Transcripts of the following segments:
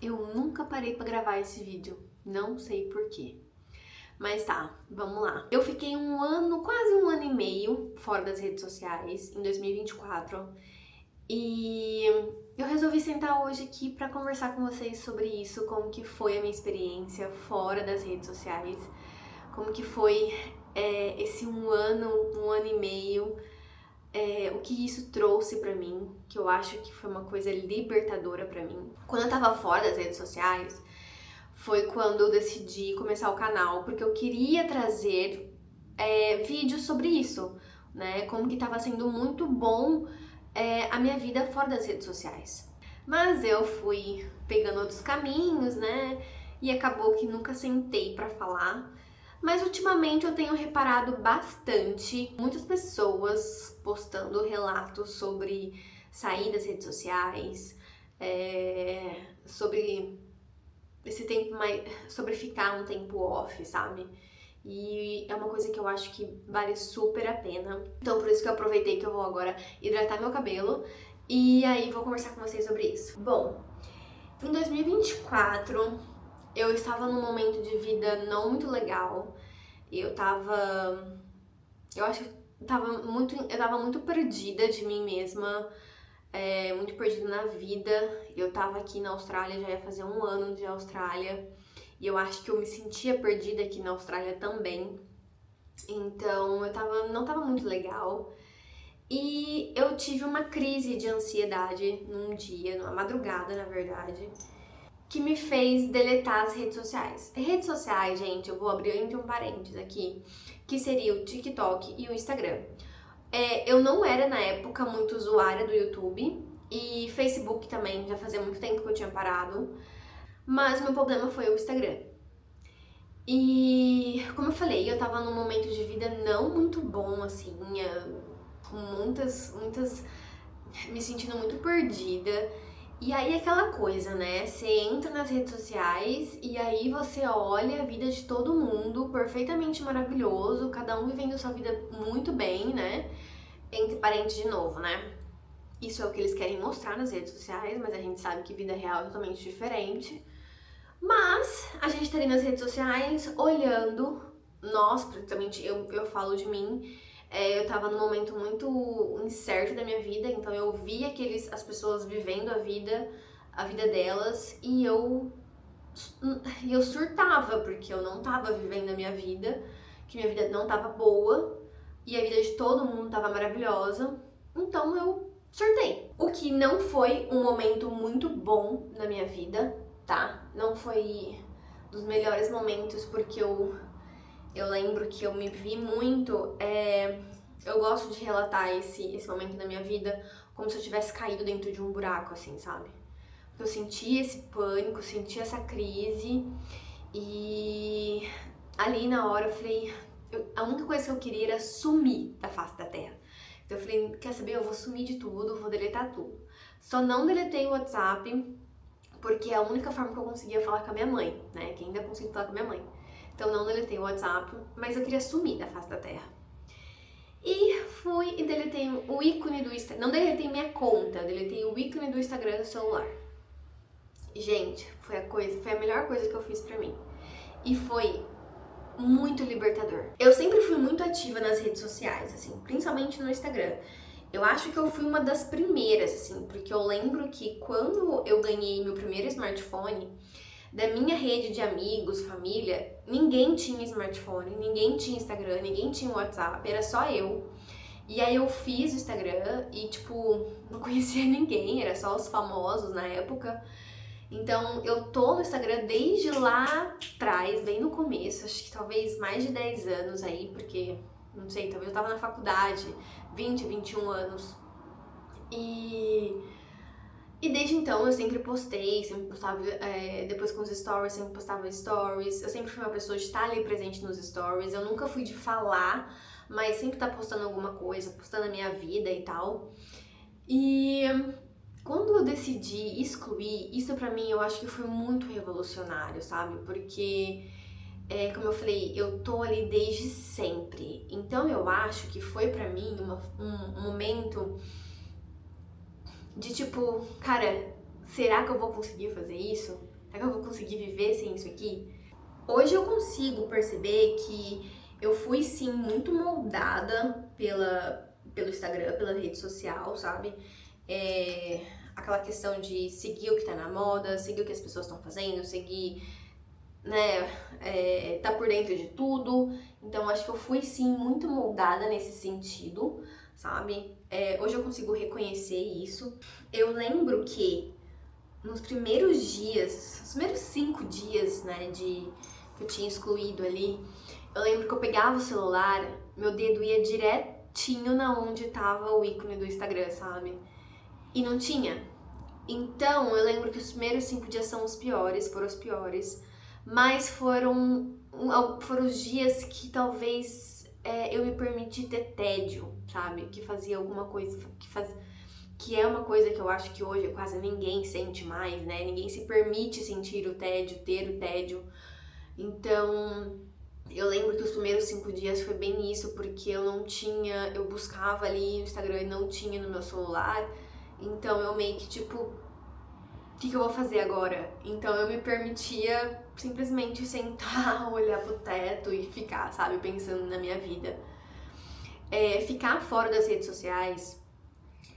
Eu nunca parei pra gravar esse vídeo, não sei porquê. Mas tá, vamos lá. Eu fiquei um ano, quase um ano e meio fora das redes sociais, em 2024. E eu resolvi sentar hoje aqui pra conversar com vocês sobre isso, como que foi a minha experiência fora das redes sociais, como que foi esse um ano e meio, o que isso trouxe pra mim, que eu acho que foi uma coisa libertadora pra mim. Quando eu tava fora das redes sociais, foi quando eu decidi começar o canal, porque eu queria trazer vídeos sobre isso, né? Como que tava sendo muito bom a minha vida fora das redes sociais. Mas eu fui pegando outros caminhos, né? E acabou que nunca sentei pra falar. Mas ultimamente eu tenho reparado bastante muitas pessoas postando relatos sobre sair das redes sociais, sobre esse tempo mais, sobre ficar um tempo off, sabe? E é uma coisa que eu acho que vale super a pena. Então por isso que eu aproveitei que eu vou agora hidratar meu cabelo e aí vou conversar com vocês sobre isso. Bom, em 2024 eu estava num momento de vida não muito legal. Eu acho que eu tava muito perdida de mim mesma, muito perdida na vida. Eu tava aqui na Austrália, já ia fazer um ano de Austrália, e eu acho que eu me sentia perdida aqui na Austrália também. Então não tava muito legal. E eu tive uma crise de ansiedade num dia, numa madrugada, na verdade, que me fez deletar as redes sociais. Redes sociais, gente, eu vou abrir entre um parênteses aqui, que seria o TikTok e o Instagram. Eu não era, na época, muito usuária do YouTube e Facebook também, já fazia muito tempo que eu tinha parado, mas o meu problema foi o Instagram. E, como eu falei, eu tava num momento de vida não muito bom, assim, com muitas me sentindo muito perdida. E aí aquela coisa, né? Você entra nas redes sociais e aí você olha a vida de todo mundo, perfeitamente maravilhoso, cada um vivendo sua vida muito bem, né? Entre parentes de novo, né? Isso é o que eles querem mostrar nas redes sociais, mas a gente sabe que vida real é totalmente diferente. Mas a gente tá ali nas redes sociais olhando, nós, praticamente eu falo de mim, eu tava num momento muito incerto da minha vida, então eu via as pessoas vivendo a vida delas, e eu surtava, porque eu não tava vivendo a minha vida, que minha vida não tava boa, e a vida de todo mundo tava maravilhosa, então eu surtei. O que não foi um momento muito bom na minha vida, tá? Não foi dos melhores momentos, porque eu lembro que eu me vi muito. Eu gosto de relatar esse momento da minha vida como se eu tivesse caído dentro de um buraco, assim, sabe? Porque eu senti esse pânico, senti essa crise e ali na hora eu falei, a única coisa que eu queria era sumir da face da terra. Então eu falei, quer saber, eu vou sumir de tudo, vou deletar tudo. Só não deletei o WhatsApp, porque é a única forma que eu conseguia falar com a minha mãe, né? Que ainda consigo falar com a minha mãe. Então não deletei o WhatsApp, mas eu queria sumir da face da terra. E fui e deletei o ícone do Instagram. Não deletei minha conta, deletei o ícone do Instagram do celular. Gente, foi a melhor coisa que eu fiz pra mim. E foi muito libertador. Eu sempre fui muito ativa nas redes sociais, assim, principalmente no Instagram. Eu acho que eu fui uma das primeiras, assim, porque eu lembro que quando eu ganhei meu primeiro smartphone, da minha rede de amigos, família, ninguém tinha smartphone, ninguém tinha Instagram, ninguém tinha WhatsApp, era só eu. E aí eu fiz o Instagram e, tipo, não conhecia ninguém, era só os famosos na época. Então eu tô no Instagram desde lá atrás, bem no começo, acho que talvez mais de 10 anos aí, porque, não sei, talvez eu tava na faculdade, 20, 21 anos. E desde então eu sempre postei, sempre postava, depois com os stories, sempre postava stories. Eu sempre fui uma pessoa de estar ali presente nos stories. Eu nunca fui de falar, mas sempre tá postando alguma coisa, postando a minha vida e tal. E quando eu decidi excluir, isso pra mim eu acho que foi muito revolucionário, sabe? Porque, como eu falei, eu tô ali desde sempre. Então eu acho que foi pra mim um momento de tipo, cara, será que eu vou conseguir fazer isso? conseguir viver sem isso aqui? Hoje eu consigo perceber que eu fui sim muito moldada pelo Instagram, pela rede social, sabe? Aquela questão de seguir o que tá na moda, seguir o que as pessoas estão fazendo, seguir, né, tá por dentro de tudo. Então acho que eu fui sim muito moldada nesse sentido, sabe? Hoje eu consigo reconhecer isso. Eu lembro que nos primeiros dias, os primeiros 5 dias, né, que eu tinha excluído ali, eu lembro que eu pegava o celular, meu dedo ia direitinho na onde tava o ícone do Instagram, sabe? E não tinha. Então, eu lembro que os primeiros 5 dias são os piores, foram os piores, mas foram os dias que talvez eu me permiti ter tédio, sabe? Que fazia alguma coisa, que é uma coisa que eu acho que hoje quase ninguém sente mais, né? Ninguém se permite sentir o tédio, ter o tédio. Então, eu lembro que os primeiros 5 dias foi bem isso, porque eu buscava ali no Instagram e não tinha no meu celular. Então eu meio que tipo, o que eu vou fazer agora? Então eu me permitia simplesmente sentar, olhar pro teto e ficar, sabe, pensando na minha vida. Ficar fora das redes sociais,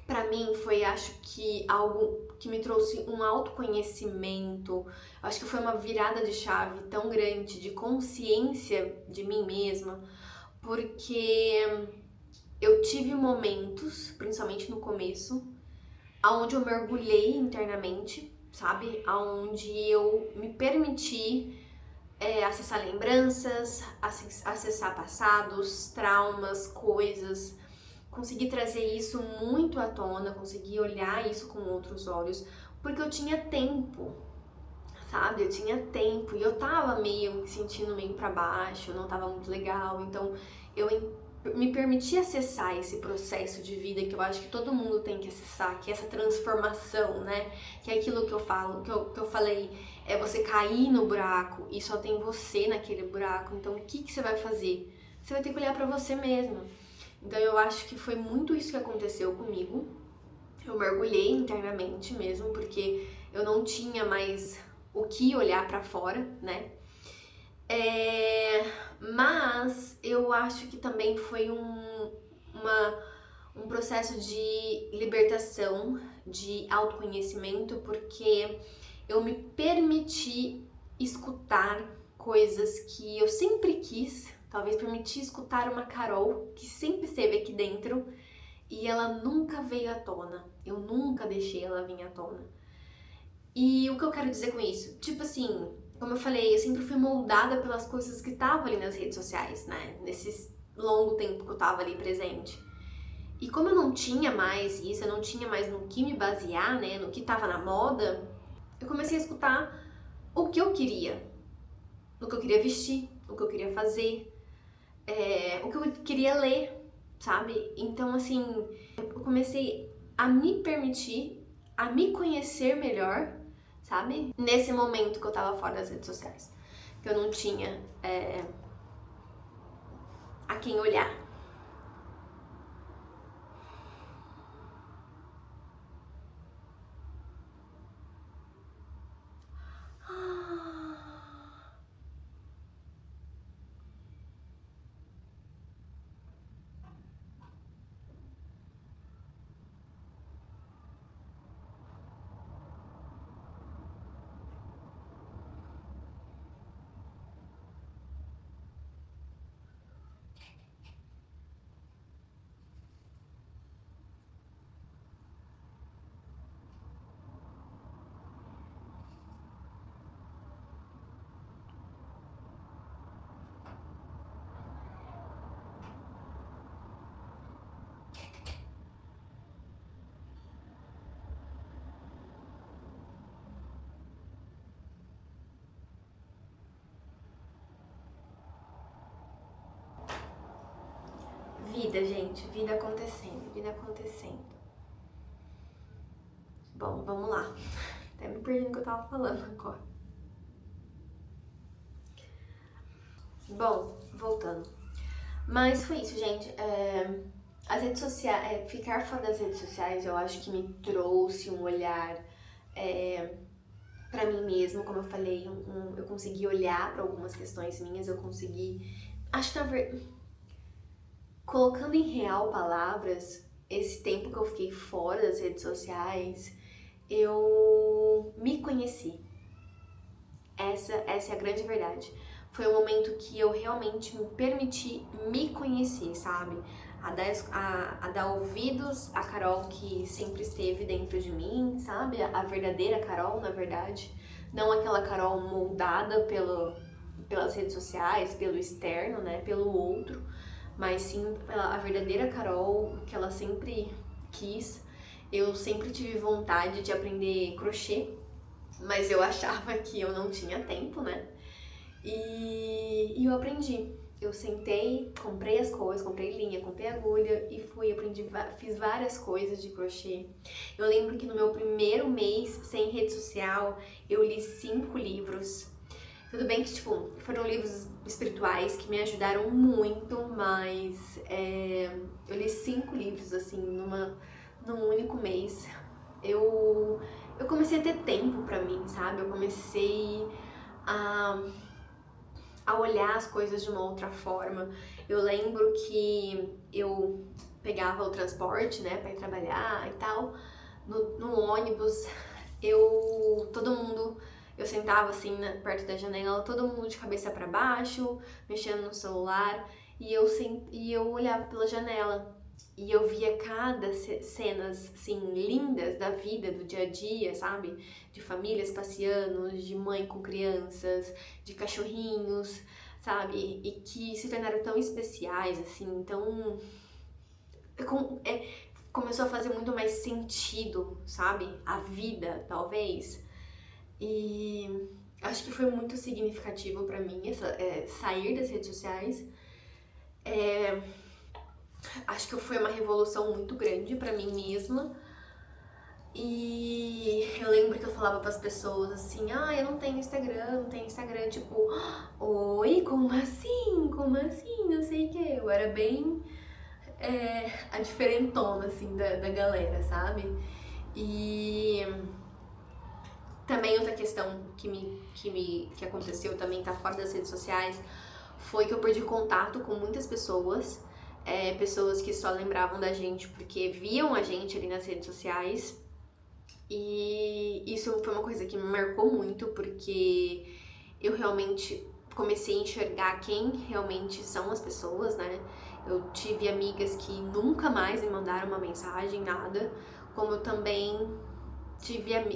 pra mim foi, acho que, algo que me trouxe um autoconhecimento. Acho que foi uma virada de chave tão grande de consciência de mim mesma, porque eu tive momentos, principalmente no começo, aonde eu mergulhei internamente, sabe? Aonde eu me permiti acessar lembranças, acessar passados, traumas, coisas, consegui trazer isso muito à tona, consegui olhar isso com outros olhos, porque eu tinha tempo, sabe? Eu tinha tempo e eu tava me sentindo meio pra baixo, não tava muito legal, então eu me permiti acessar esse processo de vida que eu acho que todo mundo tem que acessar, que é essa transformação, né? Que é aquilo que eu falo, que eu falei, é você cair no buraco e só tem você naquele buraco, então o que você vai fazer? Você vai ter que olhar pra você mesma. Então eu acho que foi muito isso que aconteceu comigo. Eu mergulhei internamente mesmo, porque eu não tinha mais o que olhar pra fora, né? Mas eu acho que também foi um processo de libertação, de autoconhecimento, porque eu me permiti escutar coisas que eu sempre quis, talvez permitir escutar uma Carol que sempre esteve aqui dentro e ela nunca veio à tona, eu nunca deixei ela vir à tona. E o que eu quero dizer com isso? Tipo assim, como eu falei, eu sempre fui moldada pelas coisas que estavam ali nas redes sociais, né? Nesse longo tempo que eu tava ali presente. E como eu não tinha mais isso, eu não tinha mais no que me basear, né? No que tava na moda, eu comecei a escutar o que eu queria. O que eu queria vestir, o que eu queria fazer, o que eu queria ler, sabe? Então, assim, eu comecei a me permitir, a me conhecer melhor, sabe? Nesse momento que eu tava fora das redes sociais. Que eu não tinha a quem olhar. Vida, gente, vida acontecendo, vida acontecendo. Bom, vamos lá. Até me perdi no que eu tava falando agora. Bom, voltando. Mas foi isso, gente. As redes sociais, ficar fora das redes sociais, eu acho que me trouxe um olhar pra mim mesma, como eu falei, eu consegui olhar pra algumas questões minhas, eu consegui... Acho que, colocando em real palavras, esse tempo que eu fiquei fora das redes sociais, eu me conheci. Essa é a grande verdade. Foi um momento que eu realmente me permiti me conhecer, sabe? A dar ouvidos à Carol que sempre esteve dentro de mim, sabe? A verdadeira Carol, na verdade. Não aquela Carol moldada pelas redes sociais, pelo externo, né? Pelo outro. Mas sim a verdadeira Carol, que ela sempre quis. Eu sempre tive vontade de aprender crochê, mas eu achava que eu não tinha tempo, né? E eu aprendi. Eu sentei, comprei as coisas, comprei linha, comprei agulha e aprendi, fiz várias coisas de crochê. Eu lembro que no meu primeiro mês sem rede social, eu li 5 livros. Tudo bem que, tipo, foram livros espirituais que me ajudaram muito, mas eu li 5 livros, assim, num único mês. Eu comecei a ter tempo pra mim, sabe? Eu comecei a olhar as coisas de uma outra forma. Eu lembro que eu pegava o transporte, né, pra ir trabalhar e tal. No ônibus, eu sentava assim perto da janela, todo mundo de cabeça pra baixo, mexendo no celular, e eu olhava pela janela. E eu via cada cenas, assim, lindas da vida, do dia a dia, sabe? De famílias passeando, de mãe com crianças, de cachorrinhos, sabe? E que se tornaram tão especiais, assim, tão... começou a fazer muito mais sentido, sabe? A vida, talvez. E acho que foi muito significativo pra mim sair das redes sociais. Acho que foi uma revolução muito grande pra mim mesma. E eu lembro que eu falava pras pessoas assim, eu não tenho Instagram, tipo, oi, como assim? Como assim? Não sei o que. Eu era bem a diferentona, assim, da galera, sabe? E também outra questão que aconteceu também, tá fora das redes sociais, foi que eu perdi contato com muitas pessoas. Pessoas que só lembravam da gente porque viam a gente ali nas redes sociais. E isso foi uma coisa que me marcou muito, porque eu realmente comecei a enxergar quem realmente são as pessoas, né? Eu tive amigas que nunca mais me mandaram uma mensagem, nada, como eu também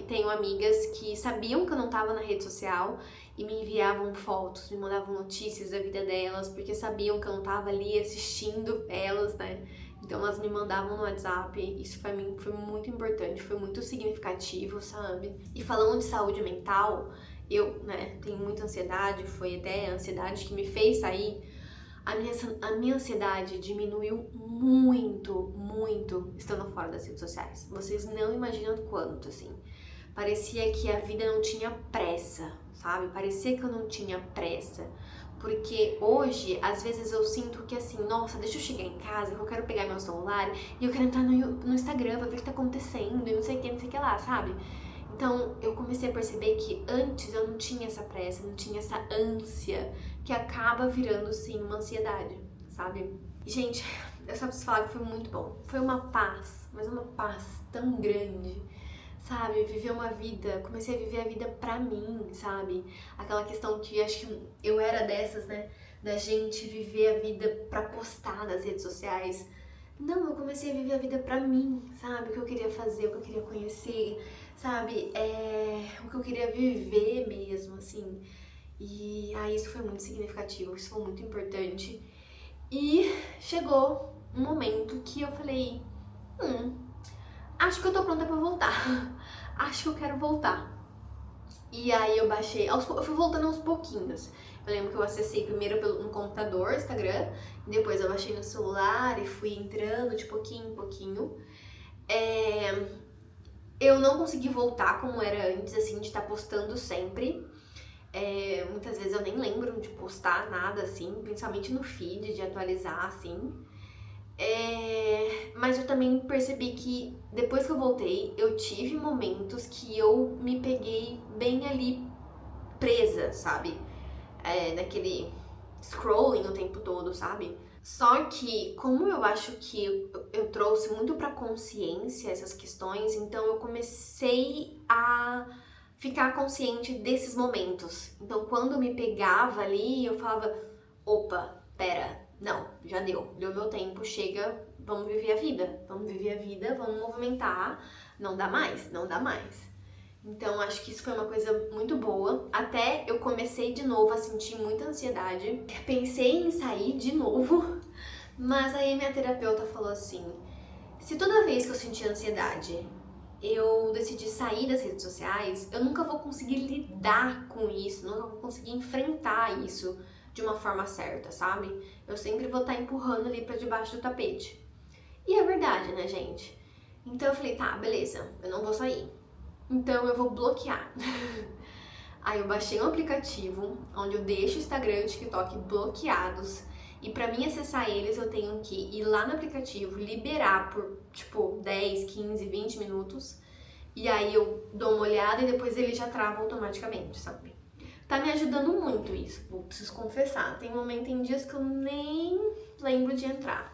tenho amigas que sabiam que eu não tava na rede social e me enviavam fotos, me mandavam notícias da vida delas, porque sabiam que eu não tava ali assistindo elas, né? Então elas me mandavam no WhatsApp. Isso pra mim foi muito importante, foi muito significativo, sabe? E falando de saúde mental, eu, né, tenho muita ansiedade, foi até a ansiedade que me fez sair. A minha ansiedade diminuiu muito, muito estando fora das redes sociais. Vocês não imaginam quanto, assim. Parecia que a vida não tinha pressa, sabe? Parecia que eu não tinha pressa. Porque hoje, às vezes eu sinto que assim, nossa, deixa eu chegar em casa, que eu quero pegar meu celular e eu quero entrar no Instagram pra ver o que tá acontecendo e não sei o que lá, sabe? Então, eu comecei a perceber que antes eu não tinha essa pressa, não tinha essa ânsia, que acaba virando, sim, uma ansiedade, sabe? E, gente, eu só preciso falar que foi muito bom. Foi uma paz, mas uma paz tão grande, sabe? Viver uma vida, comecei a viver a vida pra mim, sabe? Aquela questão que acho que eu era dessas, né? Da gente viver a vida pra postar nas redes sociais. Não, eu comecei a viver a vida pra mim, sabe? O que eu queria fazer, o que eu queria conhecer, sabe? O que eu queria viver mesmo, assim. E isso foi muito significativo, isso foi muito importante. E chegou um momento que eu falei, acho que eu tô pronta pra voltar. Acho que eu quero voltar. E aí eu baixei, eu fui voltando aos pouquinhos. Eu lembro que eu acessei primeiro no computador, Instagram, depois eu baixei no celular e fui entrando de pouquinho em pouquinho. Eu não consegui voltar como era antes, assim, de estar postando sempre. Muitas vezes eu nem lembro de postar nada, assim, principalmente no feed, de atualizar, assim. Mas eu também percebi que depois que eu voltei, eu tive momentos que eu me peguei bem ali presa, sabe? Naquele scrolling o tempo todo, sabe? Só que, como eu acho que eu trouxe muito pra consciência essas questões, então eu comecei a ficar consciente desses momentos. Então, quando eu me pegava ali, eu falava: opa, pera, não, já deu meu tempo, chega, vamos viver a vida, vamos movimentar, não dá mais, não dá mais. Então, acho que isso foi uma coisa muito boa. Até eu comecei de novo a sentir muita ansiedade. Pensei em sair de novo, mas aí minha terapeuta falou assim: se toda vez que eu sentir ansiedade eu decidi sair das redes sociais, eu nunca vou conseguir lidar com isso, nunca vou conseguir enfrentar isso de uma forma certa, sabe? Eu sempre vou estar empurrando ali pra debaixo do tapete. E é verdade, né, gente? Então eu falei: tá, beleza, eu não vou sair. Então eu vou bloquear. Aí eu baixei um aplicativo onde eu deixo o Instagram e o TikTok bloqueados. E pra mim acessar eles eu tenho que ir lá no aplicativo, liberar por tipo 10, 15, 20 minutos. E aí eu dou uma olhada e depois ele já trava automaticamente, sabe? Tá me ajudando muito isso, preciso confessar. Tem tem dias que eu nem lembro de entrar.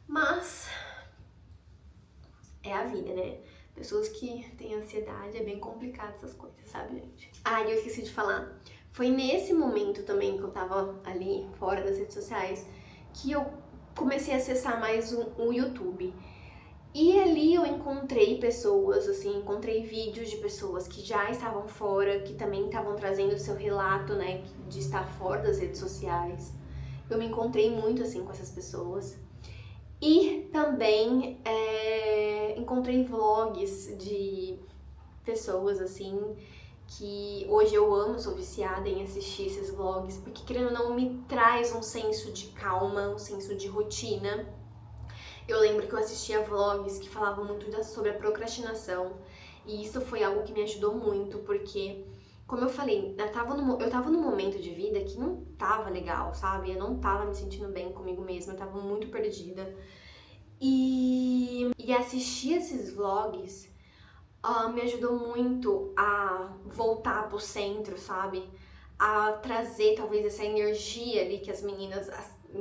Mas é a vida, né? Pessoas que têm ansiedade, é bem complicado essas coisas, sabe, gente? Ah, e eu esqueci de falar. Foi nesse momento também que eu tava ali, fora das redes sociais, que eu comecei a acessar mais o YouTube. E ali eu encontrei pessoas, assim, encontrei vídeos de pessoas que já estavam fora, que também estavam trazendo o seu relato, né, de estar fora das redes sociais. Eu me encontrei muito, assim, com essas pessoas. E também encontrei vlogs de pessoas assim que hoje eu amo, sou viciada em assistir esses vlogs, porque querendo ou não me traz um senso de calma, um senso de rotina. Eu lembro que eu assistia vlogs que falavam muito sobre a procrastinação e isso foi algo que me ajudou muito, porque como eu falei, eu tava num momento de vida que não tava legal, sabe? Eu não tava me sentindo bem comigo mesma, eu tava muito perdida. E assistir esses vlogs me ajudou muito a voltar pro centro, sabe? A trazer talvez essa energia ali que as meninas,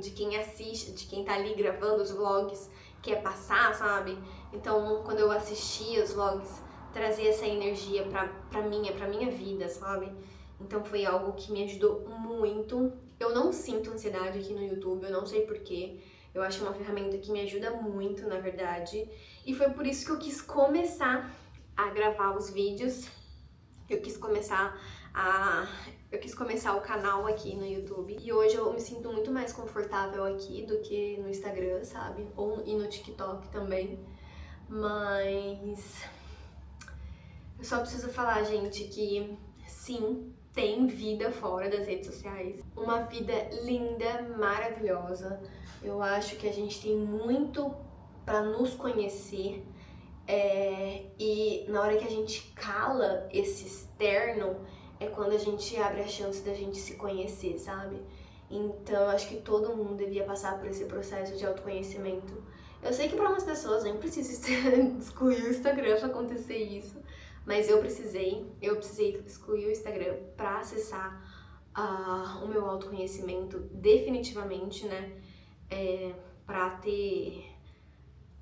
de quem assiste, de quem tá ali gravando os vlogs, quer passar, sabe? Então, quando eu assistia os vlogs, trazer essa energia pra minha vida, sabe? Então foi algo que me ajudou muito. Eu não sinto ansiedade aqui no YouTube, eu não sei porquê. Eu acho uma ferramenta que me ajuda muito, na verdade. E foi por isso que eu quis começar a gravar os vídeos. Eu quis começar o canal aqui no YouTube. E hoje eu me sinto muito mais confortável aqui do que no Instagram, sabe? E no TikTok também. Mas eu só preciso falar, gente, que sim, tem vida fora das redes sociais. Uma vida linda, maravilhosa. Eu acho que a gente tem muito pra nos conhecer. E na hora que a gente cala esse externo, é quando a gente abre a chance da gente se conhecer, sabe? Então eu acho que todo mundo devia passar por esse processo de autoconhecimento. Eu sei que para umas pessoas nem precisa excluir o Instagram pra acontecer isso, mas eu precisei excluir o Instagram pra acessar o meu autoconhecimento definitivamente, né?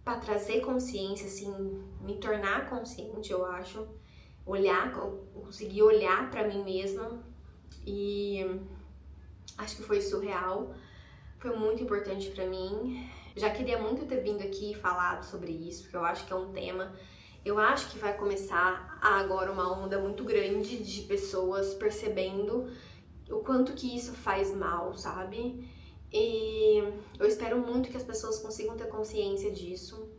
Pra trazer consciência, assim, me tornar consciente, eu acho. Conseguir olhar pra mim mesma e acho que foi surreal. Foi muito importante pra mim. Já queria muito ter vindo aqui e falado sobre isso, porque eu acho que é um tema. Eu acho que vai começar agora uma onda muito grande de pessoas percebendo o quanto que isso faz mal, sabe? E eu espero muito que as pessoas consigam ter consciência disso.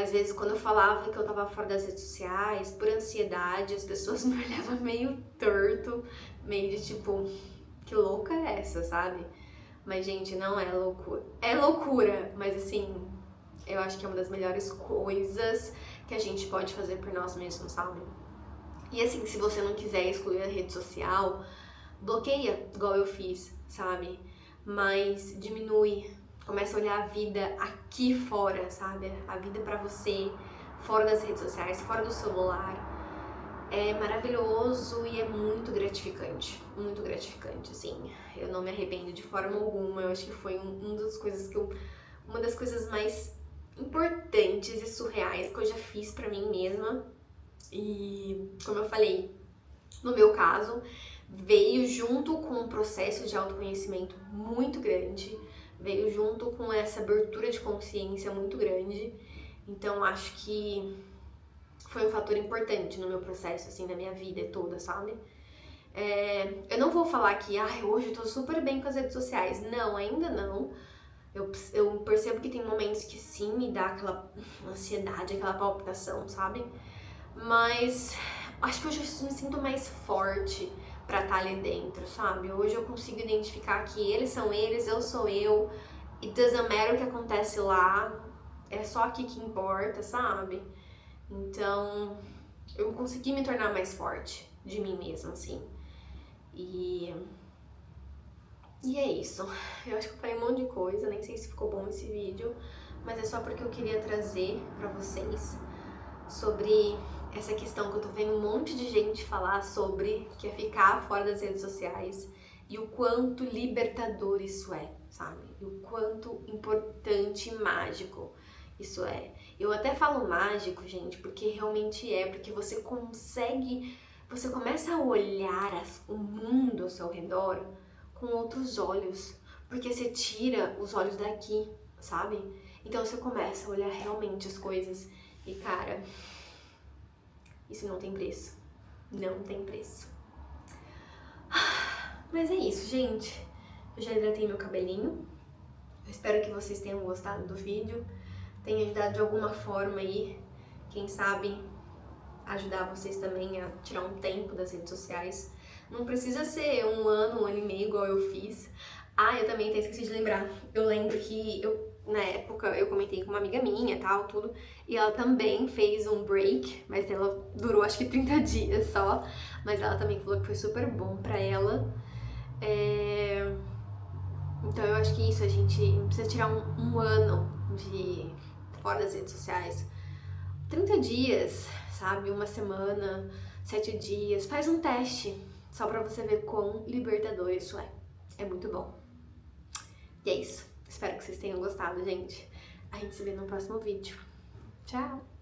Às vezes, quando eu falava que eu tava fora das redes sociais, por ansiedade, as pessoas me olhavam meio torto, meio de tipo, que louca é essa, sabe? Mas, gente, não é loucura. É loucura, mas assim, eu acho que é uma das melhores coisas que a gente pode fazer por nós mesmos, sabe? E assim, se você não quiser excluir a rede social, bloqueia, igual eu fiz, sabe? Mas diminui começa a olhar a vida aqui fora, sabe? A vida pra você, fora das redes sociais, fora do celular. É maravilhoso e é muito gratificante, assim. Eu não me arrependo de forma alguma. Eu acho que foi uma das coisas mais importantes e surreais que eu já fiz pra mim mesma. E como eu falei, no meu caso, veio junto com um processo de autoconhecimento muito grande, veio junto com essa abertura de consciência muito grande. Então acho que foi um fator importante no meu processo, assim, da minha vida toda, sabe? Eu não vou falar que, hoje eu tô super bem com as redes sociais. Não, ainda não. Eu percebo que tem momentos que sim, me dá aquela ansiedade, aquela palpitação, sabe? Mas acho que hoje eu me sinto mais forte pra estar ali dentro, sabe? Hoje eu consigo identificar que eles são eles, eu sou eu. It doesn't matter o que acontece lá, é só aqui que importa, sabe? Então, eu consegui me tornar mais forte de mim mesma, assim. E é isso. Eu acho que eu falei um monte de coisa, nem sei se ficou bom esse vídeo, mas é só porque eu queria trazer pra vocês sobre essa questão que eu tô vendo um monte de gente falar sobre, que é ficar fora das redes sociais, e o quanto libertador isso é, sabe? E o quanto importante e mágico isso é. Eu até falo mágico, gente, porque realmente é, porque você começa a olhar o mundo ao seu redor com outros olhos, porque você tira os olhos daqui, sabe? Então você começa a olhar realmente as coisas e, cara, isso não tem preço. Não tem preço. Mas é isso, gente. Eu já hidratei meu cabelinho. Eu espero que vocês tenham gostado do vídeo. Tenha ajudado de alguma forma aí. Quem sabe ajudar vocês também a tirar um tempo das redes sociais. Não precisa ser um ano e meio igual eu fiz. Eu também até esqueci de lembrar. Eu lembro que na época eu comentei com uma amiga minha, tal, tudo, e ela também fez um break, mas ela durou acho que 30 dias só, mas ela também falou que foi super bom pra ela. Então eu acho que isso, a gente não precisa tirar um ano de fora das redes sociais. 30 dias, sabe? Uma semana, 7 dias, faz um teste, só pra você ver quão libertador isso é. É muito bom. E é isso. Espero que vocês tenham gostado, gente. A gente se vê no próximo vídeo. Tchau!